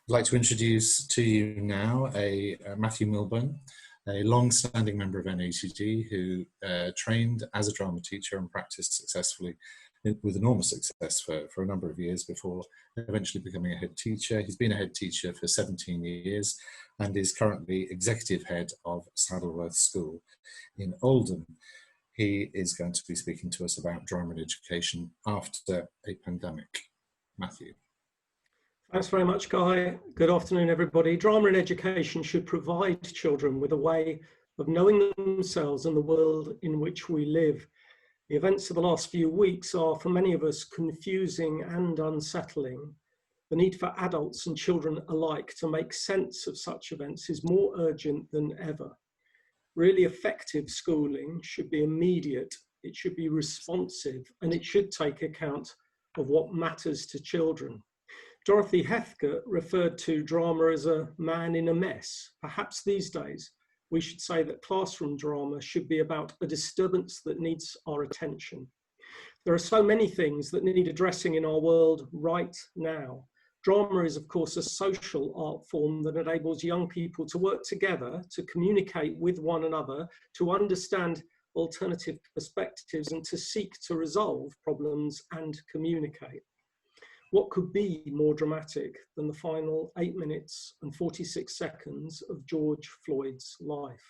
I'd like to introduce to you now Matthew Milburn, a long-standing member of NATD who trained as a drama teacher and practiced successfully with enormous success for a number of years before eventually becoming a head teacher. He's been a head teacher for 17 years and is currently executive head of Saddleworth School in Oldham. He is going to be speaking to us about drama in education after a pandemic. Matthew. Thanks very much, Guy. Good afternoon, everybody. Drama in education should provide children with a way of knowing themselves and the world in which we live. The events of the last few weeks are, for many of us, confusing and unsettling. The need for adults and children alike to make sense of such events is more urgent than ever. Really effective schooling should be immediate, it should be responsive, and it should take account of what matters to children. Dorothy Heathcote referred to drama as a man in a mess. Perhaps these days we should say that classroom drama should be about a disturbance that needs our attention. There are so many things that need addressing in our world right now. Drama is, of course, a social art form that enables young people to work together, to communicate with one another, to understand alternative perspectives, and to seek to resolve problems and communicate. What could be more dramatic than the final 8 minutes and 46 seconds of George Floyd's life?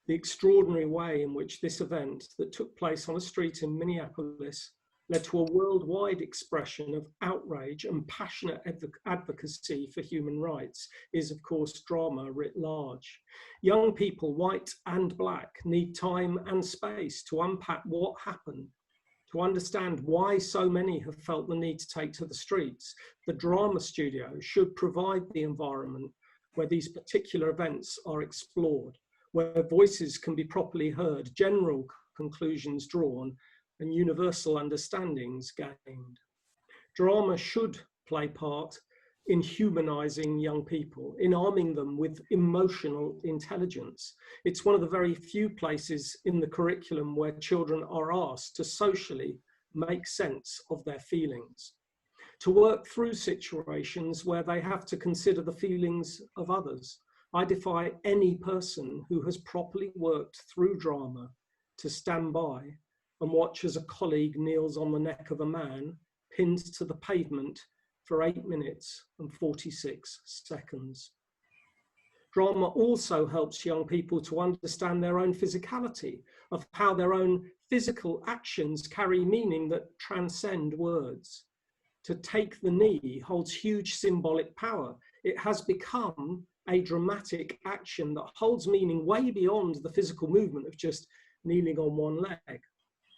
The extraordinary way in which this event that took place on a street in Minneapolis led to a worldwide expression of outrage and passionate advocacy for human rights is, of course, drama writ large. Young people, white and black, need time and space to unpack what happened, to understand why so many have felt the need to take to the streets. The drama studio should provide the environment where these particular events are explored, where voices can be properly heard, general conclusions drawn, and universal understandings gained. Drama should play part in humanizing young people, in arming them with emotional intelligence. It's one of the very few places in the curriculum where children are asked to socially make sense of their feelings, to work through situations where they have to consider the feelings of others. I defy any person who has properly worked through drama to stand by and watch as a colleague kneels on the neck of a man pinned to the pavement for 8 minutes and 46 seconds. Drama also helps young people to understand their own physicality, of how their own physical actions carry meaning that transcend words. To take the knee holds huge symbolic power. It has become a dramatic action that holds meaning way beyond the physical movement of just kneeling on one leg.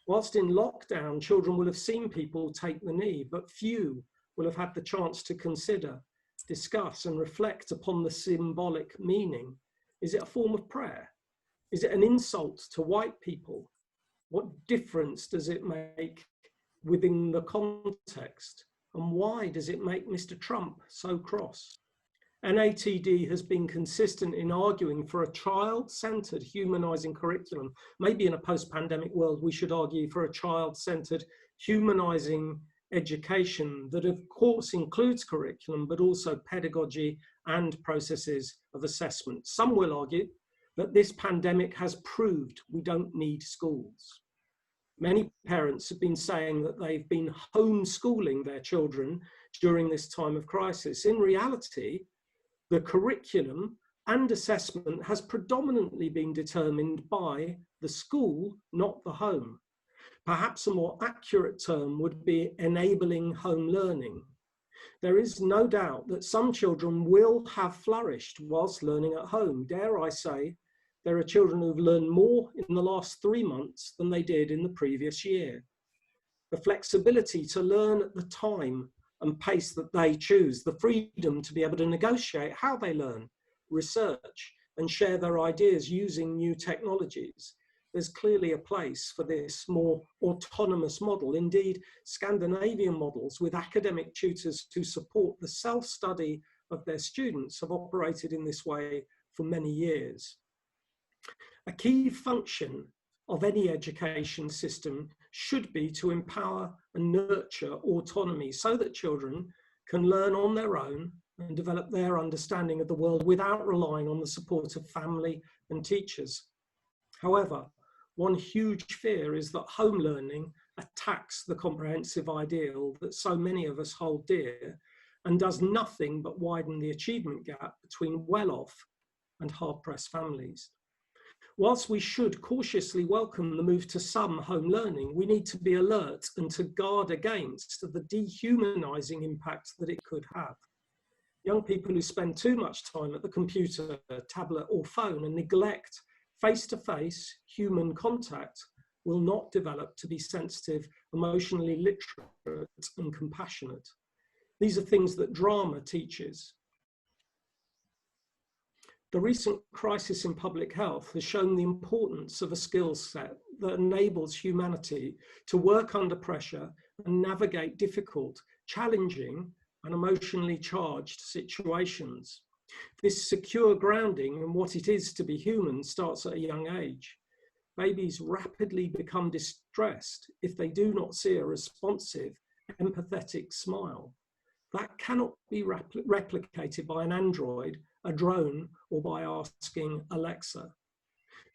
Whilst in lockdown, children will have seen people take the knee, but few will have had the chance to consider, discuss, and reflect upon the symbolic meaning. Is it a form of prayer? Is it an insult to white people? What difference does it make within the context? And why does it make Mr. Trump so cross? NATD has been consistent in arguing for a child-centered humanizing curriculum. Maybe in a post-pandemic world, we should argue for a child-centered humanizing education that of course includes curriculum, but also pedagogy and processes of assessment. Some will argue that this pandemic has proved we don't need schools. Many parents have been saying that they've been homeschooling their children during this time of crisis. In reality, the curriculum and assessment has predominantly been determined by the school, not the home. Perhaps a more accurate term would be enabling home learning. There is no doubt that some children will have flourished whilst learning at home. Dare I say, there are children who've learned more in the last 3 months than they did in the previous year. The flexibility to learn at the time and pace that they choose, the freedom to be able to negotiate how they learn, research, and share their ideas using new technologies. There's clearly a place for this more autonomous model. Indeed, Scandinavian models with academic tutors to support the self-study of their students have operated in this way for many years. A key function of any education system should be to empower and nurture autonomy so that children can learn on their own and develop their understanding of the world without relying on the support of family and teachers. However, one huge fear is that home learning attacks the comprehensive ideal that so many of us hold dear and does nothing but widen the achievement gap between well-off and hard-pressed families. Whilst we should cautiously welcome the move to some home learning, we need to be alert and to guard against the dehumanizing impact that it could have. Young people who spend too much time at the computer, tablet or phone and neglect face-to-face human contact will not develop to be sensitive, emotionally literate and compassionate. These are things that drama teaches. The recent crisis in public health has shown the importance of a skill set that enables humanity to work under pressure and navigate difficult, challenging, and emotionally charged situations. This secure grounding in what it is to be human starts at a young age. Babies rapidly become distressed if they do not see a responsive, empathetic smile. That cannot be replicated by an android, a drone, or by asking Alexa.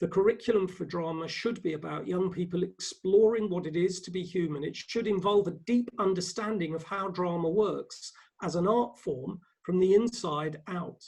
The curriculum for drama should be about young people exploring what it is to be human. It should involve a deep understanding of how drama works as an art form from the inside out,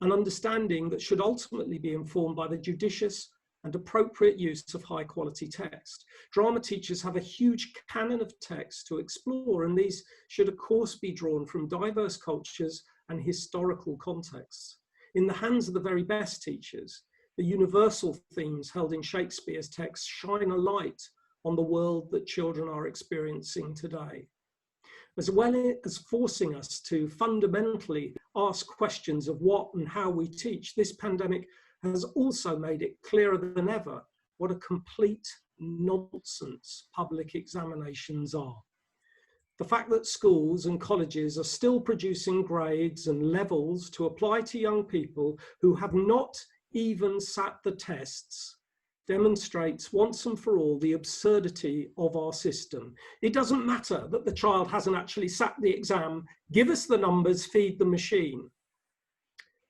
an understanding that should ultimately be informed by the judicious and appropriate use of high quality text. Drama teachers have a huge canon of text to explore, and these should of course be drawn from diverse cultures and historical contexts. In the hands of the very best teachers, the universal themes held in Shakespeare's text shine a light on the world that children are experiencing today. As well as forcing us to fundamentally ask questions of what and how we teach, this pandemic has also made it clearer than ever what a complete nonsense public examinations are. The fact that schools and colleges are still producing grades and levels to apply to young people who have not even sat the tests demonstrates once and for all the absurdity of our system. It doesn't matter that the child hasn't actually sat the exam. Give us the numbers, feed the machine.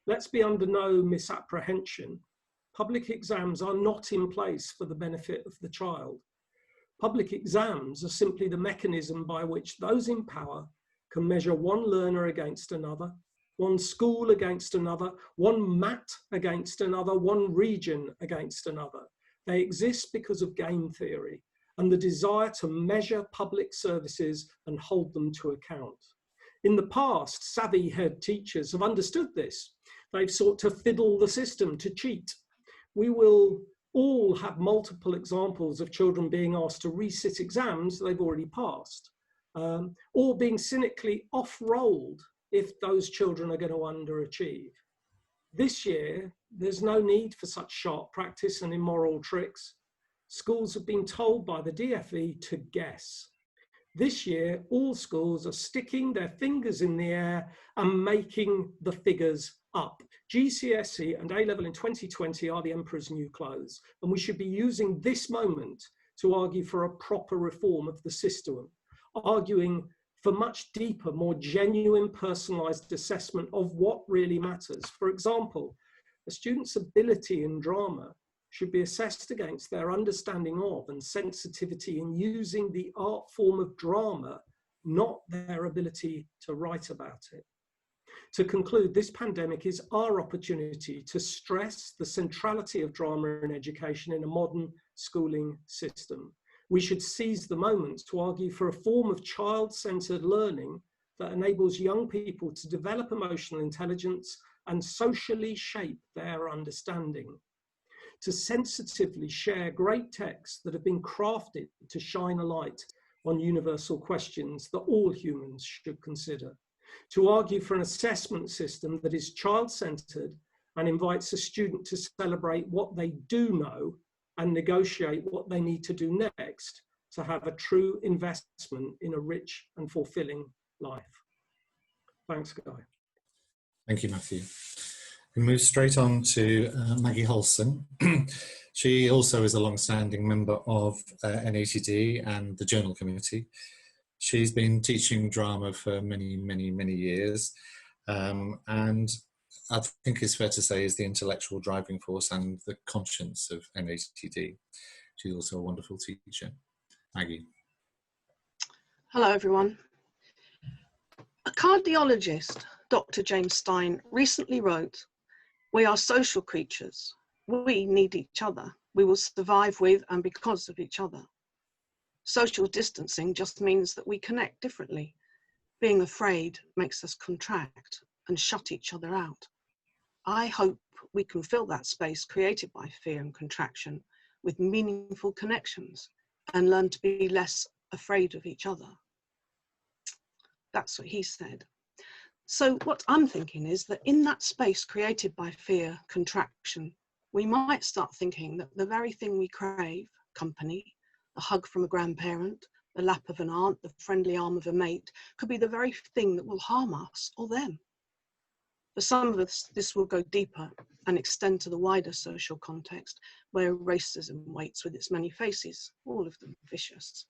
Let's be under no misapprehension. Public exams are not in place for the benefit of the child. Public exams are simply the mechanism by which those in power can measure one learner against another, one school against another, one mat against another, one region against another. They exist because of game theory and the desire to measure public services and hold them to account. In the past, savvy head teachers have understood this. They've sought to fiddle the system, to cheat. We will all have multiple examples of children being asked to resit exams they've already passed, or being cynically off-rolled if those children are going to underachieve. This year, there's no need for such sharp practice and immoral tricks. Schools have been told by the DfE to guess. This year, all schools are sticking their fingers in the air and making the figures up. GCSE and A-level in 2020 are the emperor's new clothes, and we should be using this moment to argue for a proper reform of the system, arguing for much deeper, more genuine personalised assessment of what really matters. For example, a student's ability in drama should be assessed against their understanding of and sensitivity in using the art form of drama, not their ability to write about it. To conclude, this pandemic is our opportunity to stress the centrality of drama in education in a modern schooling system. We should seize the moment to argue for a form of child-centered learning that enables young people to develop emotional intelligence and socially shape their understanding. To sensitively share great texts that have been crafted to shine a light on universal questions that all humans should consider. To argue for an assessment system that is child-centered and invites a student to celebrate what they do know and negotiate what they need to do next to have a true investment in a rich and fulfilling life. Thanks, Guy. Thank you, Matthew. We move straight on to Maggie Hulson. She also is a long-standing member of NATD and the Journal Committee. She's been teaching drama for many, many, many years. and I think it's fair to say is the intellectual driving force and the conscience of NATD. She's also a wonderful teacher. Maggie. Hello, everyone. A cardiologist, Dr. James Stein, recently wrote, "We are social creatures. We need each other. We will survive with and because of each other. Social distancing just means that we connect differently. Being afraid makes us contract and shut each other out. I hope we can fill that space created by fear and contraction with meaningful connections and learn to be less afraid of each other." That's what he said. So what I'm thinking is that in that space created by fear, contraction, we might start thinking that the very thing we crave, company, a hug from a grandparent, the lap of an aunt, the friendly arm of a mate, could be the very thing that will harm us or them. For some of us, this will go deeper and extend to the wider social context where racism waits with its many faces, all of them vicious.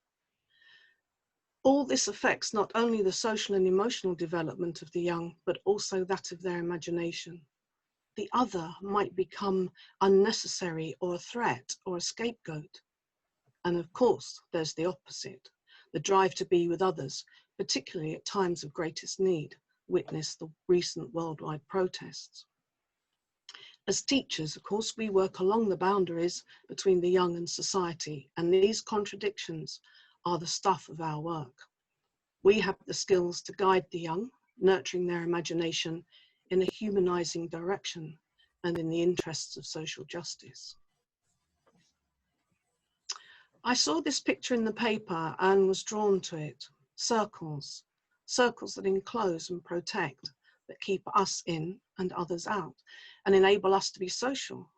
All this affects not only the social and emotional development of the young, but also that of their imagination. The other might become unnecessary or a threat or a scapegoat. And of course, there's the opposite, the drive to be with others, particularly at times of greatest need, witness the recent worldwide protests. As teachers, of course, we work along the boundaries between the young and society, and these contradictions are the stuff of our work. We have the skills to guide the young, nurturing their imagination in a humanizing direction and in the interests of social justice. I saw this picture in the paper and was drawn to it. Circles, circles that enclose and protect, that keep us in and others out, and enable us to be social.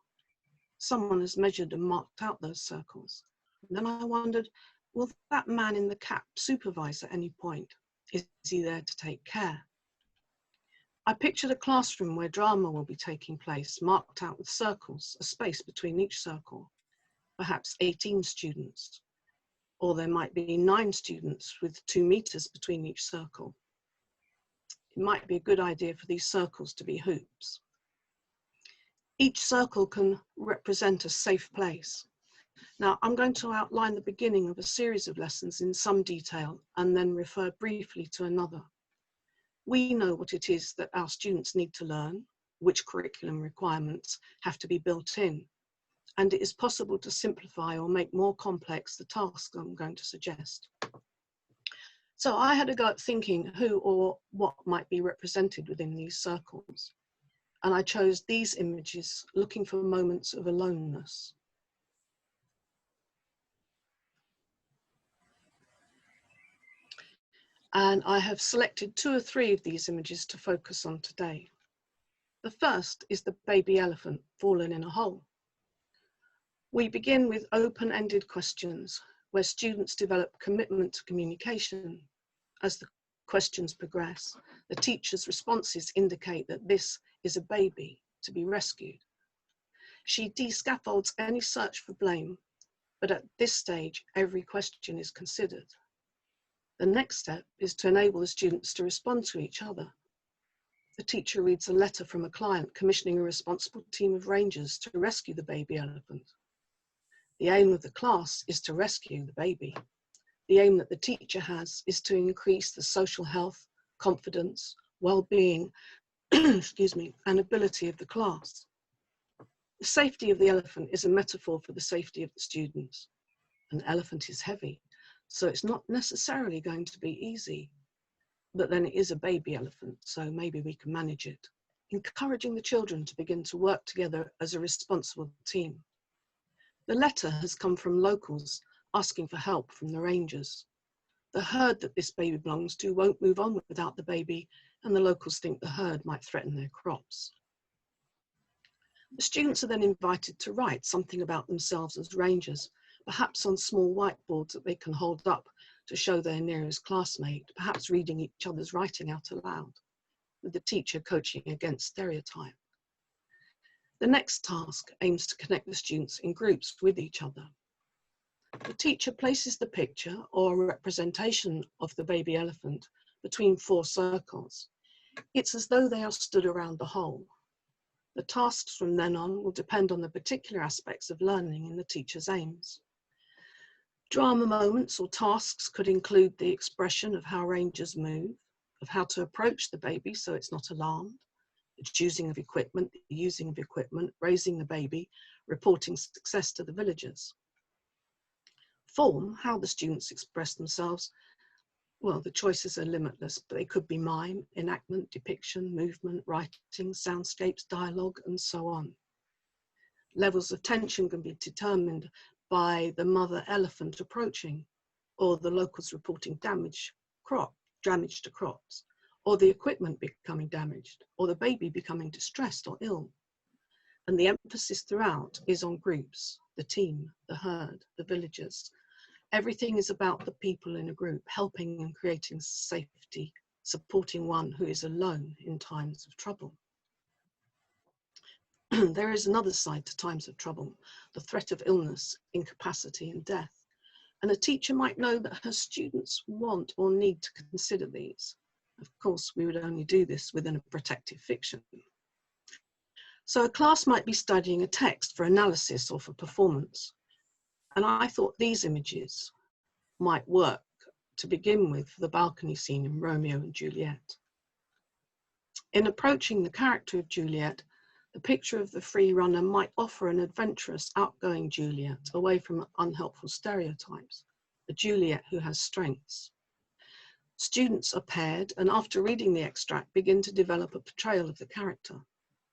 Someone has measured and marked out those circles. And then I wondered, will that man in the cap supervise at any point? Is he there to take care? I pictured a classroom where drama will be taking place, marked out with circles, a space between each circle, perhaps 18 students, or there might be 9 students with 2 meters between each circle. It might be a good idea for these circles to be hoops. Each circle can represent a safe place. Now, I'm going to outline the beginning of a series of lessons in some detail and then refer briefly to another. We know what it is that our students need to learn, which curriculum requirements have to be built in, and it is possible to simplify or make more complex the tasks I'm going to suggest. So I had a go at thinking who or what might be represented within these circles, and I chose these images looking for moments of aloneness. And I have selected 2 or 3 of these images to focus on today. The first is the baby elephant fallen in a hole. We begin with open-ended questions where students develop commitment to communication. As the questions progress, the teacher's responses indicate that this is a baby to be rescued. She de-scaffolds any search for blame, but at this stage, every question is considered. The next step is to enable the students to respond to each other. The teacher reads a letter from a client commissioning a responsible team of rangers to rescue the baby elephant. The aim of the class is to rescue the baby. The aim that the teacher has is to increase the social health, confidence, well-being, excuse me, and ability of the class. The safety of the elephant is a metaphor for the safety of the students. An elephant is heavy, so it's not necessarily going to be easy, but then it is a baby elephant, so maybe we can manage it. Encouraging the children to begin to work together as a responsible team. The letter has come from locals asking for help from the rangers. The herd that this baby belongs to won't move on without the baby, and the locals think the herd might threaten their crops. The students are then invited to write something about themselves as rangers, perhaps on small whiteboards that they can hold up to show their nearest classmate, perhaps reading each other's writing out aloud, with the teacher coaching against stereotype. The next task aims to connect the students in groups with each other. The teacher places the picture or a representation of the baby elephant between 4 circles, It's as though they are stood around the whole. The tasks from then on will depend on the particular aspects of learning in the teacher's aims. Drama moments or tasks could include the expression of how rangers move, of how to approach the baby so it's not alarmed, the choosing of equipment, the using of equipment, raising the baby, reporting success to the villagers. Form, how the students express themselves. Well, the choices are limitless, but they could be mime, enactment, depiction, movement, writing, soundscapes, dialogue, and so on. Levels of tension can be determined by the mother elephant approaching, or the locals reporting damage to crops, or the equipment becoming damaged, or the baby becoming distressed or ill. And the emphasis throughout is on groups, the team, the herd, the villagers. Everything is about the people in a group, helping and creating safety, supporting one who is alone in times of trouble. There is another side to times of trouble, the threat of illness, incapacity, and death. And a teacher might know that her students want or need to consider these. Of course, we would only do this within a protective fiction. So a class might be studying a text for analysis or for performance. And I thought these images might work to begin with for the balcony scene in Romeo and Juliet. In approaching the character of Juliet, the picture of the free runner might offer an adventurous, outgoing Juliet away from unhelpful stereotypes, a Juliet who has strengths. Students are paired and after reading the extract begin to develop a portrayal of the character.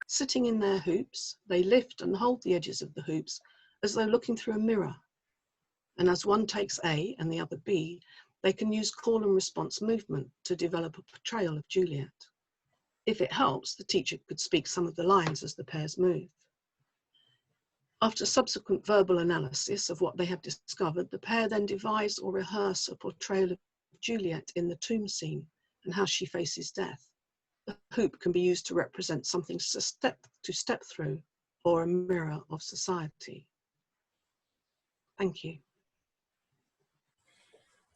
Sitting in their hoops, they lift and hold the edges of the hoops as though looking through a mirror. And as one takes A and the other B, they can use call and response movement to develop a portrayal of Juliet. If it helps, the teacher could speak some of the lines as the pairs move. After subsequent verbal analysis of what they have discovered, the pair then devise or rehearse a portrayal of Juliet in the tomb scene and how she faces death. The hoop can be used to represent something to step through or a mirror of society. Thank you.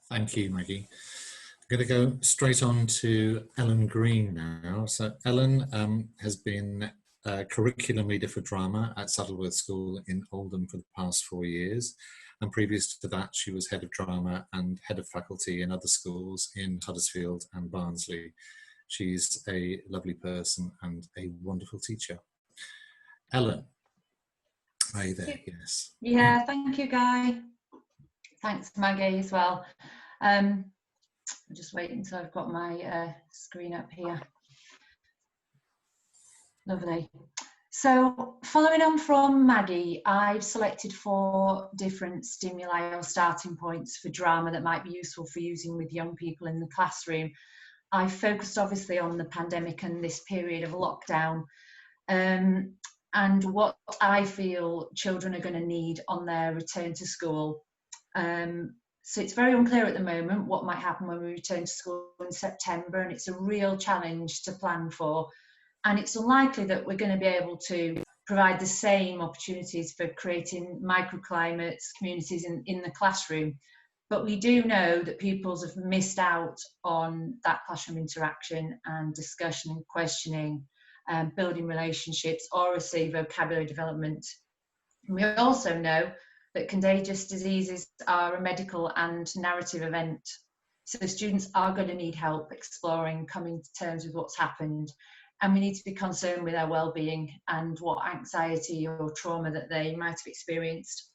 Thank you, Maggie. I'm going to go straight on to Ellen Green now. So Ellen has been a curriculum leader for drama at Saddleworth School in Oldham for the past 4 years. And previous to that, she was head of drama and head of faculty in other schools in Huddersfield and Barnsley. She's a lovely person and a wonderful teacher. Ellen, are you there? Yes. Yeah, thank you, Guy. Thanks, Maggie, as well. I'll just wait until I've got my screen up here. Lovely. So following on from Maggie, I've selected 4 different stimuli or starting points for drama that might be useful for using with young people in the classroom. I focused obviously on the pandemic and this period of lockdown and what I feel children are going to need on their return to school. So it's very unclear at the moment what might happen when we return to school in September, and it's a real challenge to plan for. And it's unlikely that we're going to be able to provide the same opportunities for creating microclimates, communities in the classroom. But we do know that pupils have missed out on that classroom interaction and discussion and questioning, building relationships, oracy, vocabulary development. And we also know that contagious diseases are a medical and narrative event. So students are going to need help exploring, coming to terms with what's happened. And we need to be concerned with their well-being and what anxiety or trauma that they might have experienced.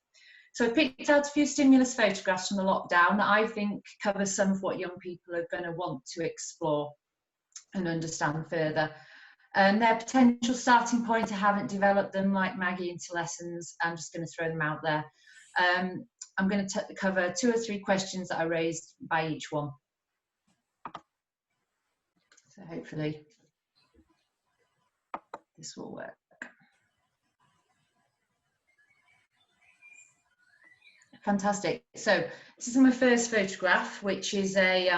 So I picked out a few stimulus photographs from the lockdown that I think cover some of what young people are going to want to explore and understand further. And their potential starting point, I haven't developed them like Maggie into lessons. I'm just going to throw them out there. I'm going to cover 2 or 3 questions that I raised by each one. So hopefully this will work. Fantastic. So this is my first photograph, which is a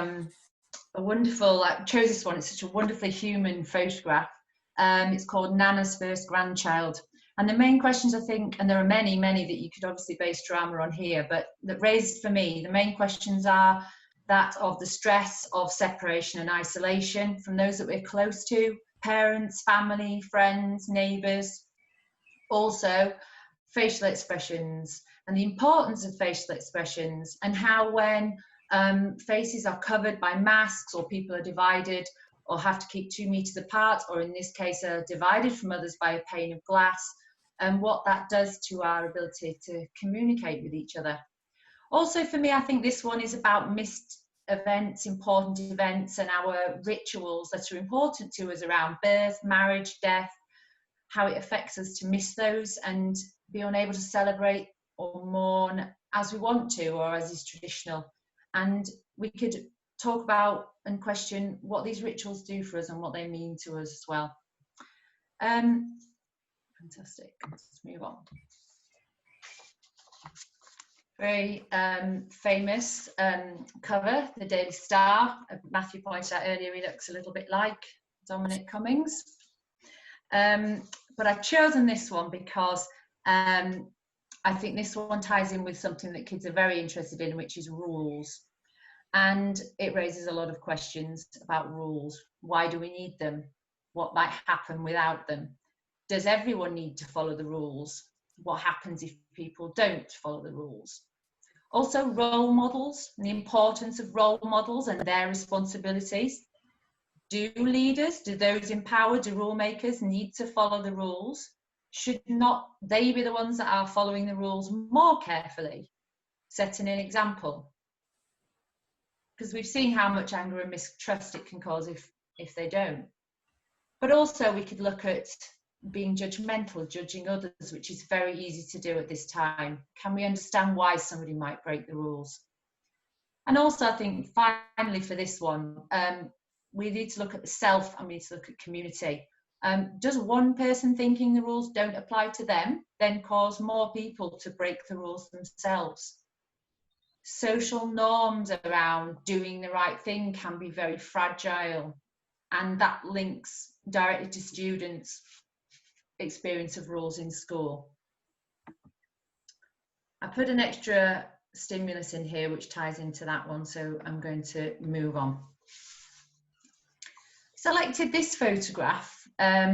wonderful, I chose this one, it's such a wonderfully human photograph. It's called Nana's First Grandchild. And the main questions, I think, and there are many that you could obviously base drama on here, but that raised for me, the main questions are, that of the stress of separation and isolation from those that we're close to, parents, family, friends, neighbours. Also, facial expressions and the importance of facial expressions, and how when faces are covered by masks, or people are divided or have to keep 2 meters apart, or in this case are divided from others by a pane of glass, and what that does to our ability to communicate with each other. Also for me, I think this one is about missed events, important events, and our rituals that are important to us around birth, marriage, death, how it affects us to miss those and be unable to celebrate or mourn as we want to, or as is traditional. And we could talk about and question what these rituals do for us and what they mean to us as well. Fantastic. Let's move on. Very famous cover, the Daily Star. Matthew pointed out earlier he looks a little bit like Dominic Cummings. But I've chosen this one because I think this one ties in with something that kids are very interested in, which is rules. And it raises a lot of questions about rules. Why do we need them? What might happen without them? Does everyone need to follow the rules? What happens if people don't follow the rules? Also, role models, and the importance of role models and their responsibilities. Do leaders, do those in power, do rule makers need to follow the rules? Should not they be the ones that are following the rules more carefully, setting an example? Because we've seen how much anger and mistrust it can cause if they don't. But also we could look at being judgmental, judging others, which is very easy to do at this time. Can we understand why somebody might break the rules? And also I think finally for this one, we need to look at the self and we need to look at community. Does one person thinking the rules don't apply to them then cause more people to break the rules themselves? Social norms around doing the right thing can be very fragile, and that links directly to students' experience of rules in school. I put an extra stimulus in here which ties into that one, so I'm going to move on. Selected this photograph,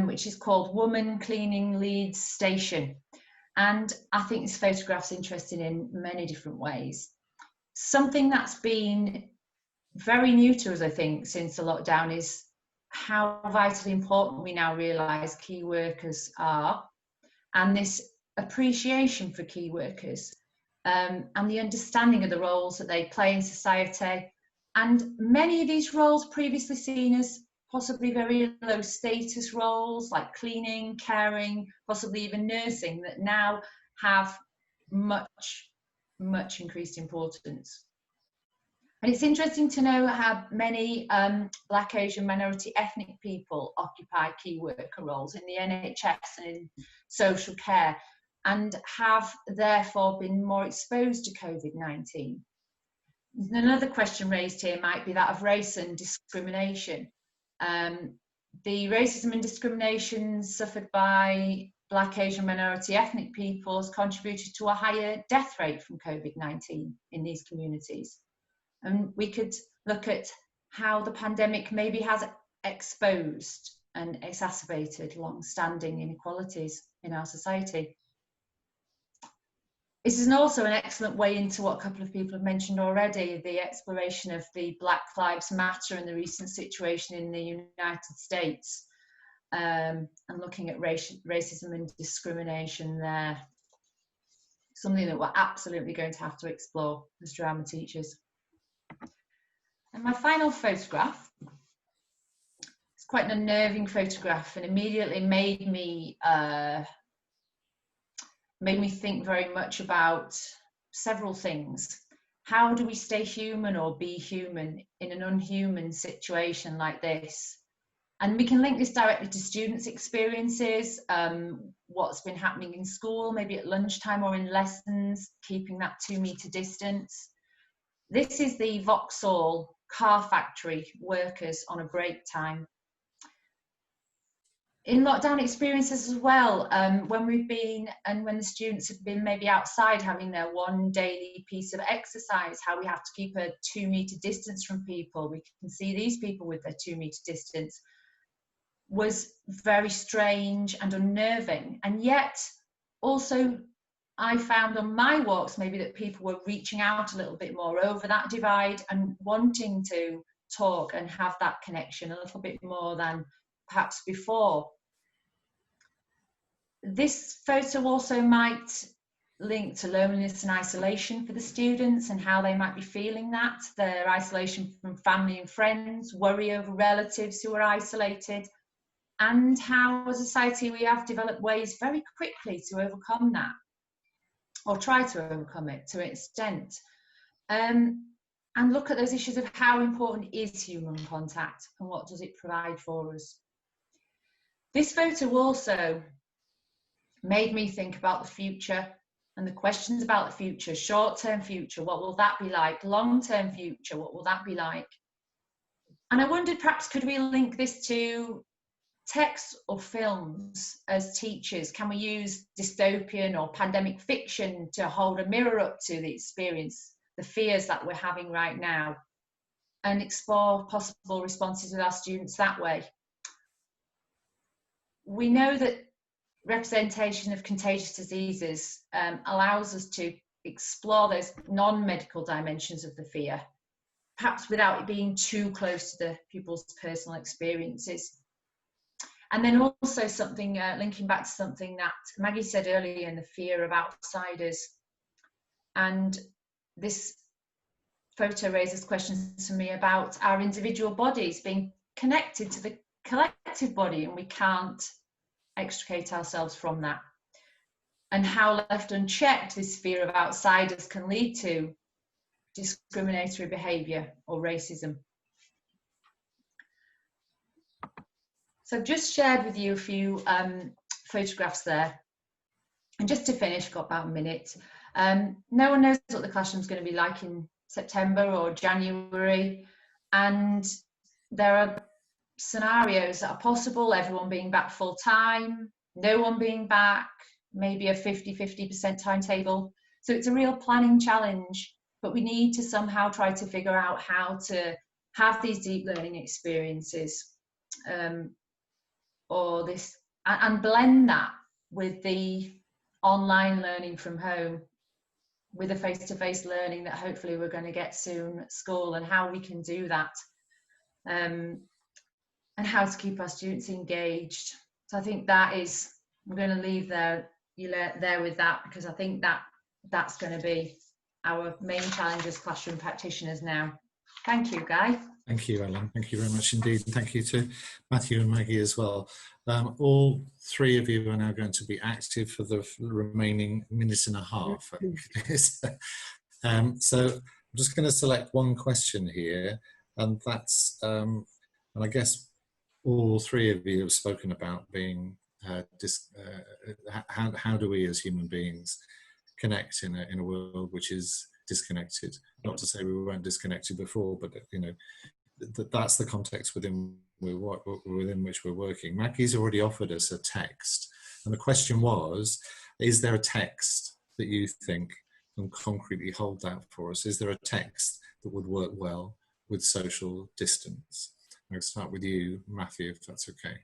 which is called Woman Cleaning Leeds Station, and I think this photograph's interesting in many different ways. Something that's been very new to us, I think, since the lockdown is how vitally important we now realise key workers are, and this appreciation for key workers, and the understanding of the roles that they play in society, and many of these roles previously seen as possibly very low status roles like cleaning, caring, possibly even nursing, that now have much increased importance. And it's interesting to know how many Black, Asian, minority ethnic people occupy key worker roles in the NHS and in social care, and have therefore been more exposed to COVID-19. Another question raised here might be that of race and discrimination. The racism and discrimination suffered by Black, Asian, minority ethnic people has contributed to a higher death rate from COVID-19 in these communities. And we could look at how the pandemic maybe has exposed and exacerbated long-standing inequalities in our society. This is also an excellent way into what a couple of people have mentioned already, the exploration of the Black Lives Matter and the recent situation in the United States, and looking at racism and discrimination there. Something that we're absolutely going to have to explore as drama teachers. And my final photograph, it's quite an unnerving photograph, and immediately made me think very much about several things. How do we stay human or be human in an unhuman situation like this? And we can link this directly to students' experiences, what's been happening in school, maybe at lunchtime or in lessons, keeping that 2-meter distance. This is the Vauxhall car factory workers on a break time. in lockdown experiences as well, when we've been, and when the students have been maybe outside having their one daily piece of exercise, how we have to keep a 2-meter distance from people. We can see these people with their 2-meter distance, was very strange and unnerving. And yet also I found on my walks maybe that people were reaching out a little bit more over that divide and wanting to talk and have that connection a little bit more than perhaps before. This photo also might link to loneliness and isolation for the students and how they might be feeling that, their isolation from family and friends, worry over relatives who are isolated, and how as a society we have developed ways very quickly to overcome that, or try to overcome it to an extent. And look at those issues of how important is human contact and what does it provide for us. This photo also made me think about the future and the questions about the future. Short-term future, what will that be like? Long-term future, what will that be like? And I wondered, perhaps could we link this to text or films as teachers? Can we use dystopian or pandemic fiction to hold a mirror up to the experience, the fears that we're having right now, and explore possible responses with our students that way? We know that representation of contagious diseases allows us to explore those non-medical dimensions of the fear, perhaps without it being too close to the pupils' personal experiences. And then also something, linking back to something that Maggie said earlier, in the fear of outsiders. And this photo raises questions for me about our individual bodies being connected to the collective body, and we can't extricate ourselves from that. And how left unchecked, this fear of outsiders can lead to discriminatory behaviour or racism. So I've just shared with you a few photographs there. And just to finish, got about a minute. No one knows what the classroom's going to be like in September or January. And there are scenarios that are possible, everyone being back full time, no one being back, maybe a 50-50% timetable. So it's a real planning challenge, but we need to somehow try to figure out how to have these deep learning experiences or this, and blend that with the online learning from home, with the face-to-face learning that hopefully we're going to get soon at school, and how we can do that. And how to keep our students engaged. So I think that is, I'm going to leave there with that, because I think that that's going to be our main challenge as classroom practitioners now. Thank you, Guy. Thank you, Ellen. Thank you very much indeed. And thank you to Matthew and Maggie as well. All three of you are now going to be active for the remaining minute and a half. So I'm just going to select one question here, and that's, and I guess all three of you have spoken about being, how do we as human beings connect in a world which is disconnected? Not to say we weren't disconnected before, but you know, that's the context within which we're working. Maggie's already offered us a text, and the question was, is there a text that you think can concretely hold that for us? Is there a text that would work well with social distance? I'll start with you, Matthew, if that's okay.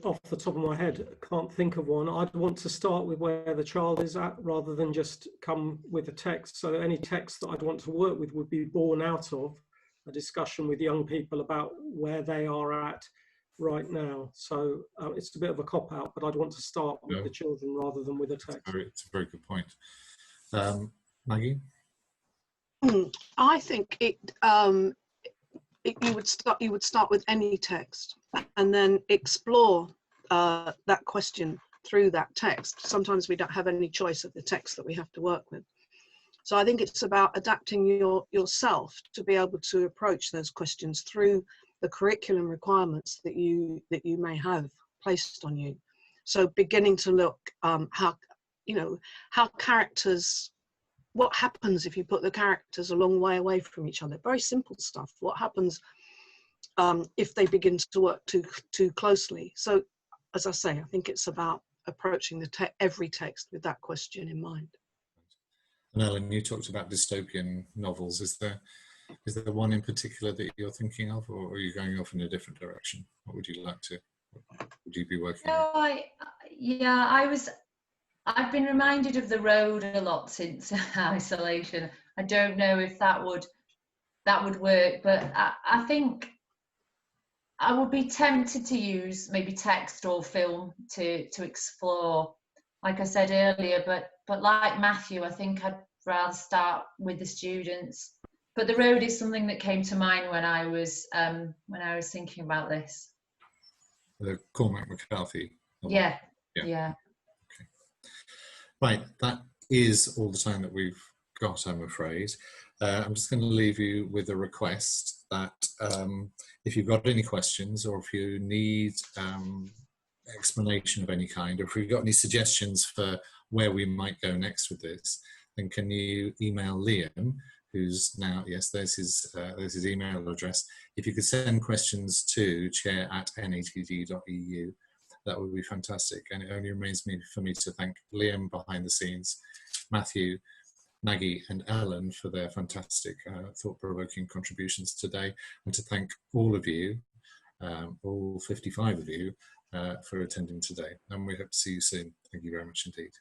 Off the top of my head, can't think of one. I'd want to start with where the child is at rather than just come with a text. So any text that I'd want to work with would be born out of a discussion with young people about where they are at right now. So it's a bit of a cop-out, but I'd want to start with the children rather than with a text. It's a very good point. Maggie? I think you would start with any text and then explore that question through that text. Sometimes we don't have any choice of the text that we have to work with. So I think it's about adapting yourself to be able to approach those questions through the curriculum requirements that you may have placed on you. So beginning to look how characters, what happens if you put the characters a long way away from each other? Very simple stuff. What happens if they begin to work too closely. So, as I say, I think it's about approaching every text with that question in mind. And Ellen, you talked about dystopian novels. Is there one in particular that you're thinking of, or are you going off in a different direction? What would you like to? What would you be working on? I've been reminded of The Road a lot since isolation. I don't know if that would work, but I think I would be tempted to use maybe text or film to explore, like I said earlier, but like Matthew, I think I'd rather start with the students. But The Road is something that came to mind when I was thinking about this. The Cormac McCarthy novel. Yeah. Okay. Right, that is all the time that we've got, I'm afraid. I'm just going to leave you with a request that if you've got any questions, or if you need explanation of any kind, or if you've got any suggestions for where we might go next with this, then can you email Liam, who's now, yes, there's his email address. If you could send questions to chair@natd.eu, that would be fantastic. And it only remains for me to thank Liam behind the scenes, Matthew, Maggie and Ellen for their fantastic thought-provoking contributions today, and to thank all of you, all 55 of you, for attending today. And we hope to see you soon. Thank you very much indeed.